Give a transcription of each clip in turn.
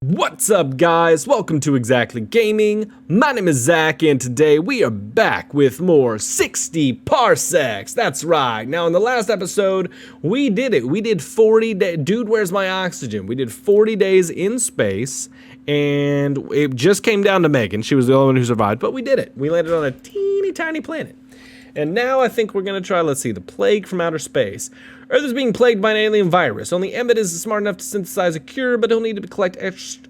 What's up, guys? Welcome to ExZackly Gaming. My name is Zach, and today we are back with more 60 Parsecs. That's right. Now, in the last episode, we did it. We did 40 days. Dude, where's my oxygen? We did 40 days in space, and it just came down to Megan. She was the only one who survived, but we did it. We landed on a teeny tiny planet. And now I think we're going to try, let's see, the plague from outer space. Earth is being plagued by an alien virus. Only Emmett is smart enough to synthesize a cure, but he'll need to collect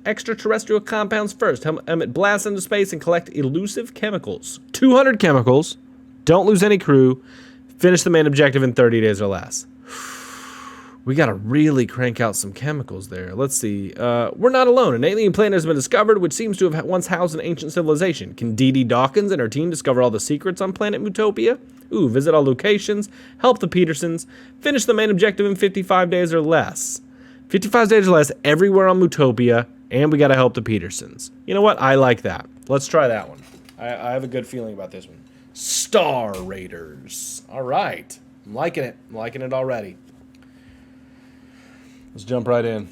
extraterrestrial compounds first. Emmett blasts into space and collect elusive chemicals. 200 chemicals. Don't lose any crew. Finish the main objective in 30 days or less. We gotta really crank out some chemicals there. Let's see. We're not alone. An alien planet has been discovered, which seems to have once housed an ancient civilization. Can DeeDee Dawkins and her team discover all the secrets on planet MOOTOPIA? Ooh, visit all locations, help the Petersons, finish the main objective in 55 days or less. 55 days or less everywhere on MOOTOPIA, and we gotta help the Petersons. You know what? I like that. Let's try that one. I have a good feeling about this one. Star Raiders. All right. I'm liking it. I'm liking it already. Let's jump right in.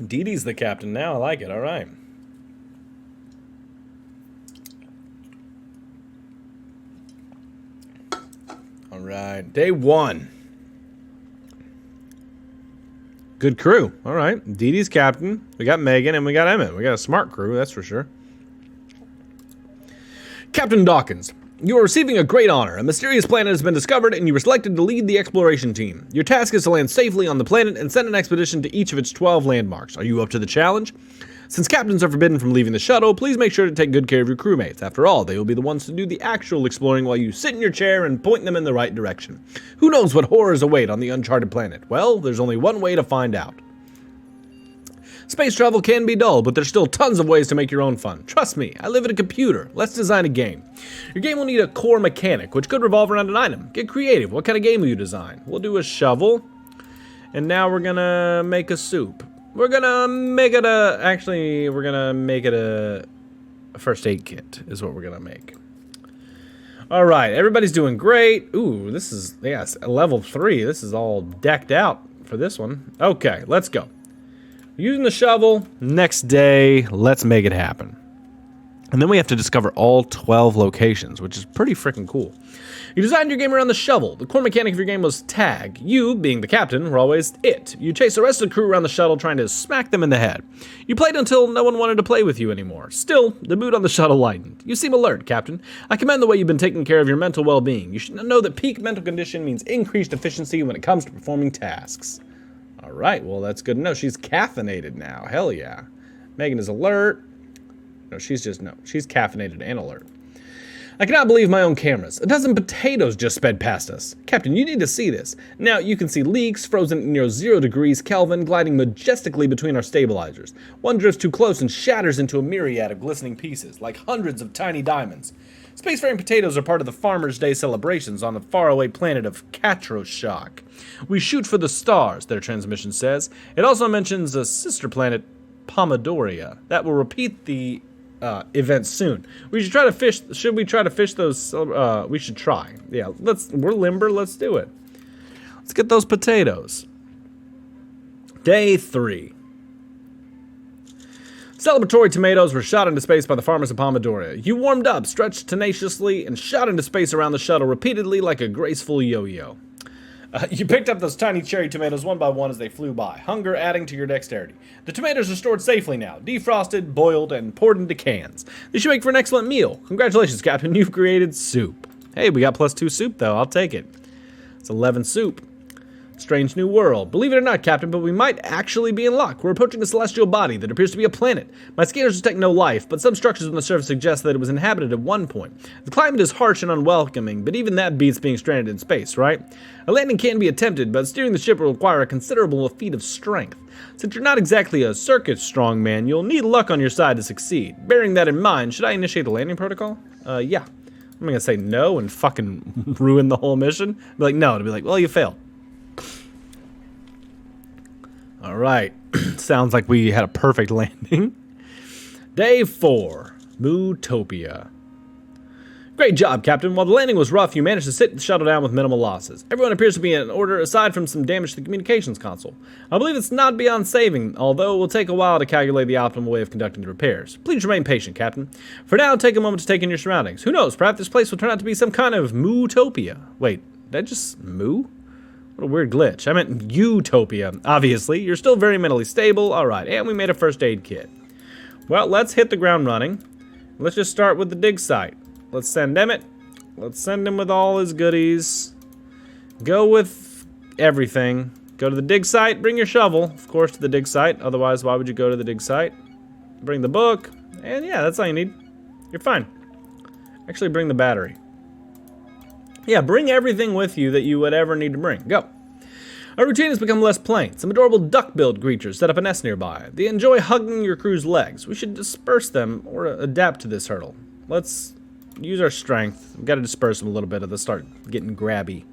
DeeDee's the captain now. I like it. All right. All right. Day one. Good crew. All right. DeeDee's captain. We got Megan and we got Emmett. We got a smart crew, that's for sure. Captain Dawkins. You are receiving a great honor. A mysterious planet has been discovered, and you were selected to lead the exploration team. Your task is to land safely on the planet and send an expedition to each of its 12 landmarks. Are you up to the challenge? Since captains are forbidden from leaving the shuttle, please make sure to take good care of your crewmates. After all, they will be the ones to do the actual exploring while you sit in your chair and point them in the right direction. Who knows what horrors await on the uncharted planet? Well, there's only one way to find out. Space travel can be dull, but there's still tons of ways to make your own fun. Trust me, I live at a computer. Let's design a game. Your game will need a core mechanic, which could revolve around an item. Get creative. What kind of game will you design? We'll do a shovel. And now we're gonna make a soup. We're gonna make it a first aid kit is what we're gonna make. All right, everybody's doing great. Ooh, this is, yes, level 3. This is all decked out for this one. Okay, let's go. Using the shovel, next day, let's make it happen. And then we have to discover all 12 locations, which is pretty freaking cool. You designed your game around the shovel. The core mechanic of your game was tag. You, being the captain, were always it. You chased the rest of the crew around the shuttle trying to smack them in the head. You played until no one wanted to play with you anymore. Still, the mood on the shuttle lightened. You seem alert, Captain. I commend the way you've been taking care of your mental well-being. You should know that peak mental condition means increased efficiency when it comes to performing tasks. All right, well, that's good to know. She's caffeinated now. Hell yeah. Megan is alert. No, she's caffeinated and alert. I cannot believe my own cameras. A dozen potatoes just sped past us. Captain, you need to see this. Now you can see leaks frozen at near 0 degrees Kelvin gliding majestically between our stabilizers. One drifts too close and shatters into a myriad of glistening pieces, like hundreds of tiny diamonds. Spacefaring potatoes are part of the Farmer's Day celebrations on the faraway planet of Catroshock. We shoot for the stars, their transmission says. It also mentions a sister planet, Pomodoria, that will repeat the event soon. We should try to fish. Should we try to fish those? We should try. Yeah, we're limber. Let's do it. Let's get those potatoes. Day 3. Celebratory tomatoes were shot into space by the farmers of Pomodoria. You warmed up, stretched tenaciously, and shot into space around the shuttle repeatedly like a graceful yo-yo. You picked up those tiny cherry tomatoes one by one as they flew by, hunger adding to your dexterity. The tomatoes are stored safely now, defrosted, boiled, and poured into cans. They should make for an excellent meal. Congratulations, Captain, you've created soup. Hey, we got +2 soup, though. I'll take it. It's 11 soup. Strange new world. Believe it or not, Captain, but we might actually be in luck. We're approaching a celestial body that appears to be a planet. My scanners detect no life, but some structures on the surface suggest that it was inhabited at one point. The climate is harsh and unwelcoming, but even that beats being stranded in space, right? A landing can be attempted, but steering the ship will require a considerable feat of strength. Since you're not exactly a circus strongman, you'll need luck on your side to succeed. Bearing that in mind, should I initiate the landing protocol? Yeah. I'm gonna say no and fucking ruin the whole mission. Be like, no, to be like, well, you failed. All right, sounds like we had a perfect landing. Day 4, MOOTOPIA. Great job, Captain. While the landing was rough, you managed to sit the shuttle down with minimal losses. Everyone appears to be in order aside from some damage to the communications console. I believe it's not beyond saving, although it will take a while to calculate the optimal way of conducting the repairs. Please remain patient, Captain. For now, take a moment to take in your surroundings. Who knows, perhaps this place will turn out to be some kind of MOOTOPIA. Wait, did I just moo? What a weird glitch. I meant utopia, obviously. You're still very mentally stable. Alright, and we made a first aid kit. Well, let's hit the ground running. Let's just start with the dig site. Let's send Emmett. Let's send him with all his goodies. Go with everything. Go to the dig site. Bring your shovel, of course, to the dig site. Otherwise, why would you go to the dig site? Bring the book. And yeah, that's all you need. You're fine. Actually, bring the battery. Yeah, bring everything with you that you would ever need to bring. Go. Our routine has become less plain. Some adorable duck-billed creatures set up a nest nearby. They enjoy hugging your crew's legs. We should disperse them or adapt to this hurdle. Let's use our strength. We've got to disperse them a little bit or they'll start getting grabby.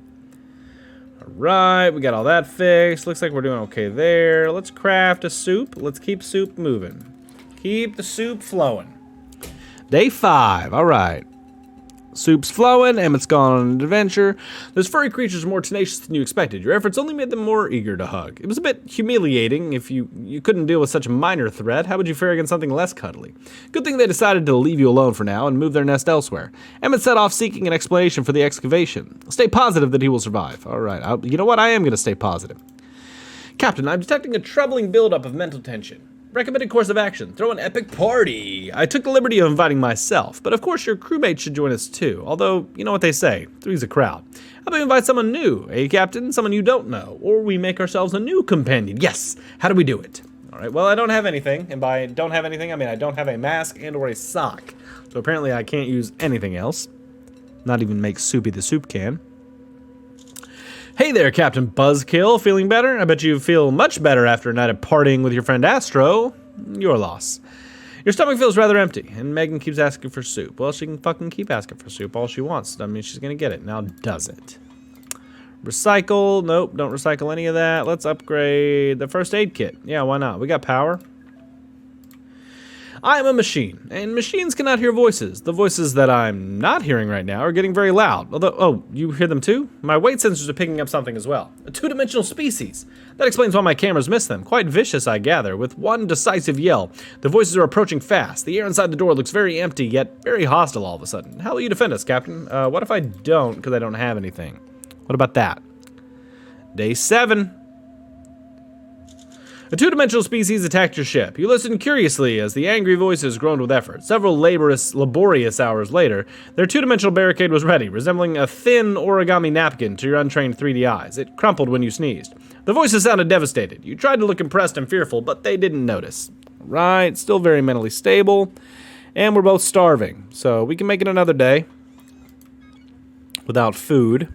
Alright, we got all that fixed. Looks like we're doing okay there. Let's craft a soup. Let's keep soup moving. Keep the soup flowing. Day 5. Alright. Soup's flowing, Emmett's gone on an adventure. Those furry creatures are more tenacious than you expected. Your efforts only made them more eager to hug. It was a bit humiliating. If you couldn't deal with such a minor threat, how would you fare against something less cuddly? Good thing they decided to leave you alone for now and move their nest elsewhere. Emmett set off seeking an explanation for the excavation. Stay positive that he will survive. Alright, you know what? I am going to stay positive. Captain, I'm detecting a troubling buildup of mental tension. Recommended course of action. Throw an epic party. I took the liberty of inviting myself, but of course your crewmates should join us too. Although, you know what they say, three's a crowd. How about we invite someone new, Captain? Someone you don't know. Or we make ourselves a new companion. Yes! How do we do it? Alright, well I don't have anything. And by don't have anything, I mean I don't have a mask and or a sock. So apparently I can't use anything else. Not even make Soupy the soup can. Hey there, Captain Buzzkill. Feeling better? I bet you feel much better after a night of partying with your friend Astro. Your loss. Your stomach feels rather empty, and Megan keeps asking for soup. Well, she can fucking keep asking for soup all she wants. I mean, she's gonna get it. Now, does it? Recycle. Nope, don't recycle any of that. Let's upgrade the first aid kit. Yeah, why not? We got power. I am a machine, and machines cannot hear voices. The voices that I'm not hearing right now are getting very loud. Although, oh, you hear them too? My weight sensors are picking up something as well. A two-dimensional species. That explains why my cameras miss them. Quite vicious, I gather. With one decisive yell, the voices are approaching fast. The air inside the door looks very empty, yet very hostile all of a sudden. How will you defend us, Captain? What if I don't, because I don't have anything? What about that? Day 7. A two-dimensional species attacked your ship. You listened curiously as the angry voices groaned with effort. Several laborious hours later, their two-dimensional barricade was ready, resembling a thin origami napkin to your untrained 3D eyes. It crumpled when you sneezed. The voices sounded devastated. You tried to look impressed and fearful, but they didn't notice. Right, still very mentally stable. And we're both starving, so we can make it another day without food.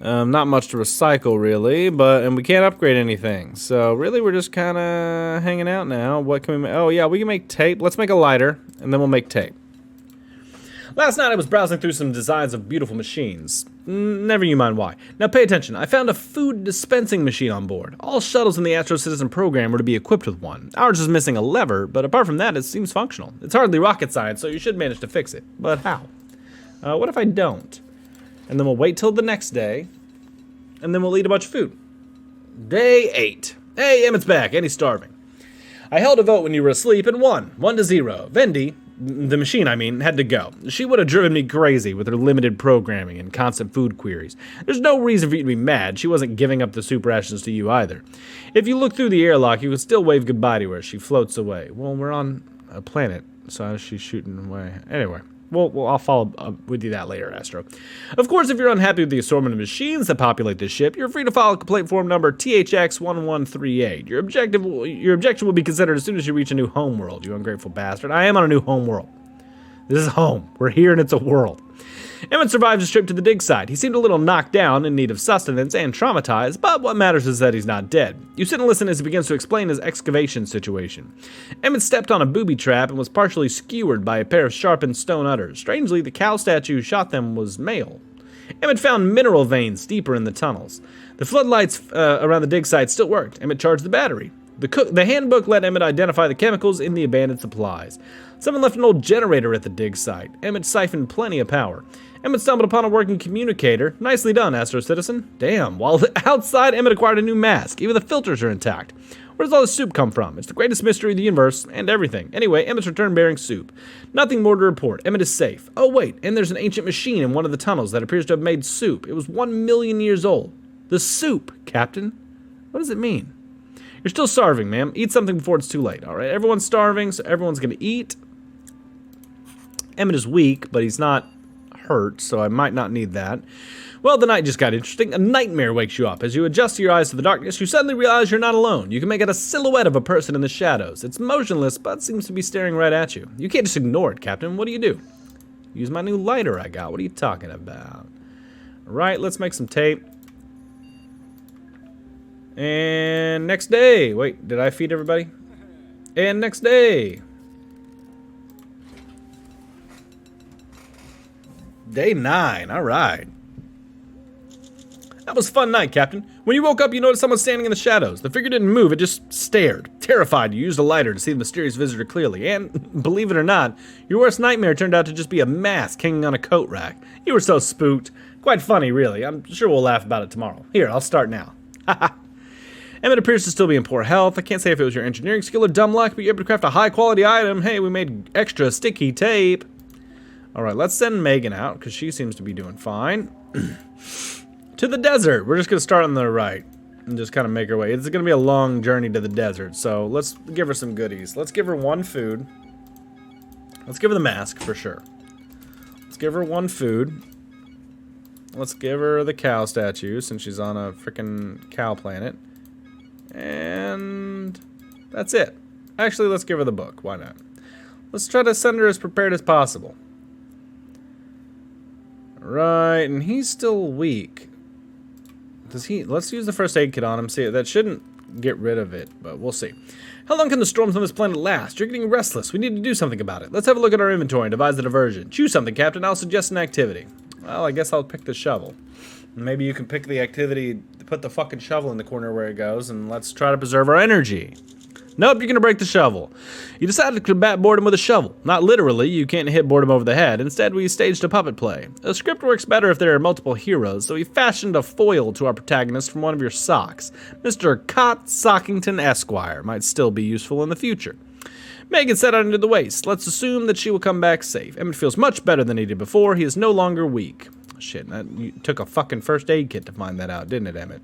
Not much to recycle, really, and we can't upgrade anything. So, really, we're just kind of hanging out now. What can we make? Oh, yeah, we can make tape. Let's make a lighter, and then we'll make tape. Last night, I was browsing through some designs of beautiful machines. Never you mind why. Now, pay attention. I found a food dispensing machine on board. All shuttles in the Astro Citizen program were to be equipped with one. Ours is missing a lever, but apart from that, it seems functional. It's hardly rocket science, so you should manage to fix it. But how? What if I don't? And then we'll wait till the next day, and then we'll eat a bunch of food. Day 8. Hey, Emmett's back, and he's starving. I held a vote when you were asleep and won, 1-0. Vendi, the machine I mean, had to go. She would have driven me crazy with her limited programming and constant food queries. There's no reason for you to be mad. She wasn't giving up the soup rations to you either. If you look through the airlock, you can still wave goodbye to her as she floats away. Well, we're on a planet, so she's shooting away. Anyway. Well, I'll follow up with you that later, Astro. Of course, if you're unhappy with the assortment of machines that populate this ship, you're free to file a complaint form number THX1138. Your objection will be considered as soon as you reach a new home world, you ungrateful bastard. I am on a new home world. This is home. We're here and it's a world. Emmett survived his trip to the dig site. He seemed a little knocked down, in need of sustenance, and traumatized, but what matters is that he's not dead. You sit and listen as he begins to explain his excavation situation. Emmett stepped on a booby trap and was partially skewered by a pair of sharpened stone udders. Strangely, the cow statue who shot them was male. Emmett found mineral veins deeper in the tunnels. The floodlights around the dig site still worked. Emmett charged the battery. The handbook let Emmett identify the chemicals in the abandoned supplies. Someone left an old generator at the dig site. Emmett siphoned plenty of power. Emmett stumbled upon a working communicator. Nicely done, Astro Citizen. Damn, while outside, Emmett acquired a new mask. Even the filters are intact. Where does all this soup come from? It's the greatest mystery of the universe and everything. Anyway, Emmett's returned bearing soup. Nothing more to report. Emmett is safe. Oh wait, and there's an ancient machine in one of the tunnels that appears to have made soup. It was 1 million years old. The soup, Captain. What does it mean? You're still starving, ma'am. Eat something before it's too late. All right, everyone's starving, so everyone's gonna eat. Emmett is weak, but he's not hurt, so I might not need that. Well, the night just got interesting. A nightmare wakes you up. As you adjust your eyes to the darkness, you suddenly realize you're not alone. You can make out a silhouette of a person in the shadows. It's motionless, but seems to be staring right at you. You can't just ignore it, Captain. What do? Use my new lighter I got. What are you talking about? All right, let's make some tape. And next day. Wait, did I feed everybody? And next day. Day 9. All right. That was a fun night, Captain. When you woke up, you noticed someone standing in the shadows. The figure didn't move, it just stared. Terrified, you used a lighter to see the mysterious visitor clearly. And, believe it or not, your worst nightmare turned out to just be a mask hanging on a coat rack. You were so spooked. Quite funny, really. I'm sure we'll laugh about it tomorrow. Here, I'll start now. Haha. Emmett appears to still be in poor health. I can't say if it was your engineering skill or dumb luck, but you're able to craft a high-quality item. Hey, we made extra sticky tape. Alright, let's send Megan out, because she seems to be doing fine. To the desert. We're just going to start on the right and just kind of make our way. It's going to be a long journey to the desert, so let's give her some goodies. Let's give her 1 food. Let's give her the mask, for sure. Let's give her 1 food. Let's give her the cow statue, since she's on a freaking cow planet. And that's it. Actually, let's give her the book. Why not? Let's try to send her as prepared as possible. Right, and he's still weak. Let's use the first aid kit on him. See, that shouldn't get rid of it, but we'll see. How long can the storms on this planet last? You're getting restless. We need to do something about it. Let's have a look at our inventory and devise a diversion. Choose something, Captain. I'll suggest an activity. Well, I guess I'll pick the shovel. Maybe you can pick the activity, put the fucking shovel in the corner where it goes, and let's try to preserve our energy. Nope, you're gonna break the shovel. You decided to combat boredom with a shovel. Not literally, you can't hit boredom over the head. Instead, we staged a puppet play. A script works better if there are multiple heroes, so we fashioned a foil to our protagonist from one of your socks. Mr. Cott Sockington Esquire might still be useful in the future. Megan set out into the waste. Let's assume that she will come back safe. Emmett feels much better than he did before. He is no longer weak. Shit, you took a fucking first aid kit to find that out, didn't it, Emmett?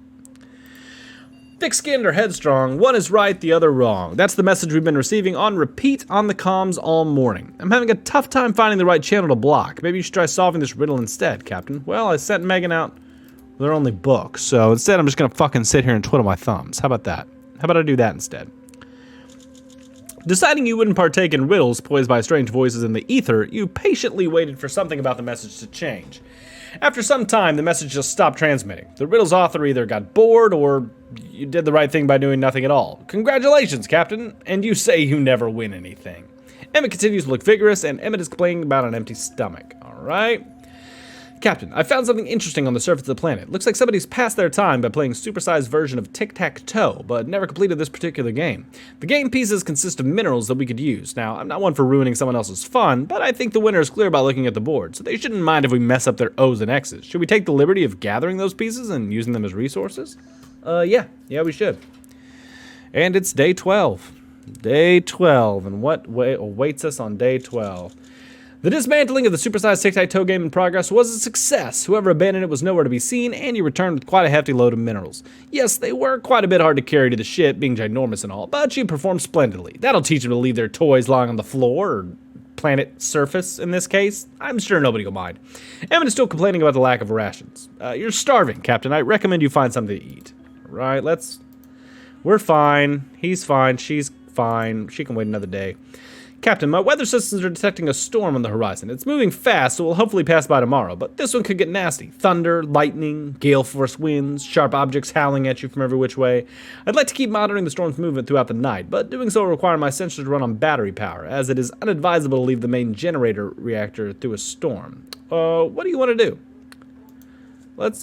Thick-skinned or headstrong, one is right, the other wrong. That's the message we've been receiving on repeat on the comms all morning. I'm having a tough time finding the right channel to block. Maybe you should try solving this riddle instead, Captain. Well, I sent Megan out with her only book, so instead I'm just gonna fucking sit here and twiddle my thumbs. How about that? How about I do that instead? Deciding you wouldn't partake in riddles poised by strange voices in the ether, you patiently waited for something about the message to change. After some time, the message just stopped transmitting. The riddle's author either got bored or you did the right thing by doing nothing at all. Congratulations, Captain, and you say you never win anything. Emmett continues to look vigorous, and Emmett is complaining about an empty stomach. All right. Captain, I found something interesting on the surface of the planet. Looks like somebody's passed their time by playing a supersized version of tic-tac-toe, but never completed this particular game. The game pieces consist of minerals that we could use. Now, I'm not one for ruining someone else's fun, but I think the winner is clear by looking at the board, so they shouldn't mind if we mess up their O's and X's. Should we take the liberty of gathering those pieces and using them as resources? Yeah, we should. And it's day 12. Day 12, and what awaits us on day 12? The dismantling of the supersized tic-tac-toe game in progress was a success. Whoever abandoned it was nowhere to be seen, and you returned with quite a hefty load of minerals. Yes, they were quite a bit hard to carry to the ship, being ginormous and all, but you performed splendidly. That'll teach them to leave their toys lying on the floor, or planet surface in this case. I'm sure nobody will mind. Emmett is still complaining about the lack of rations. You're starving, Captain. I recommend you find something to eat. Right, we're fine. He's fine. She's fine. She can wait another day. Captain, my weather systems are detecting a storm on the horizon. It's moving fast, so we'll hopefully pass by tomorrow, but this one could get nasty. Thunder, lightning, gale force winds, sharp objects howling at you from every which way. I'd like to keep monitoring the storm's movement throughout the night, but doing so will require my sensors to run on battery power, as it is unadvisable to leave the main generator reactor through a storm. What do you want to do?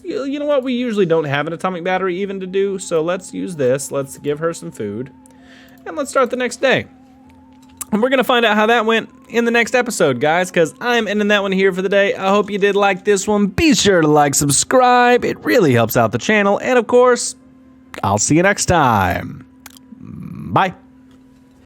You know what, we usually don't have an atomic battery even to do, so let's use this. Let's give her some food. and let's start the next day. And we're going to find out how that went in the next episode, guys, because I'm ending that one here for the day. I hope you did like this one. Be sure to like, subscribe. It really helps out the channel. And, of course, I'll see you next time. Bye.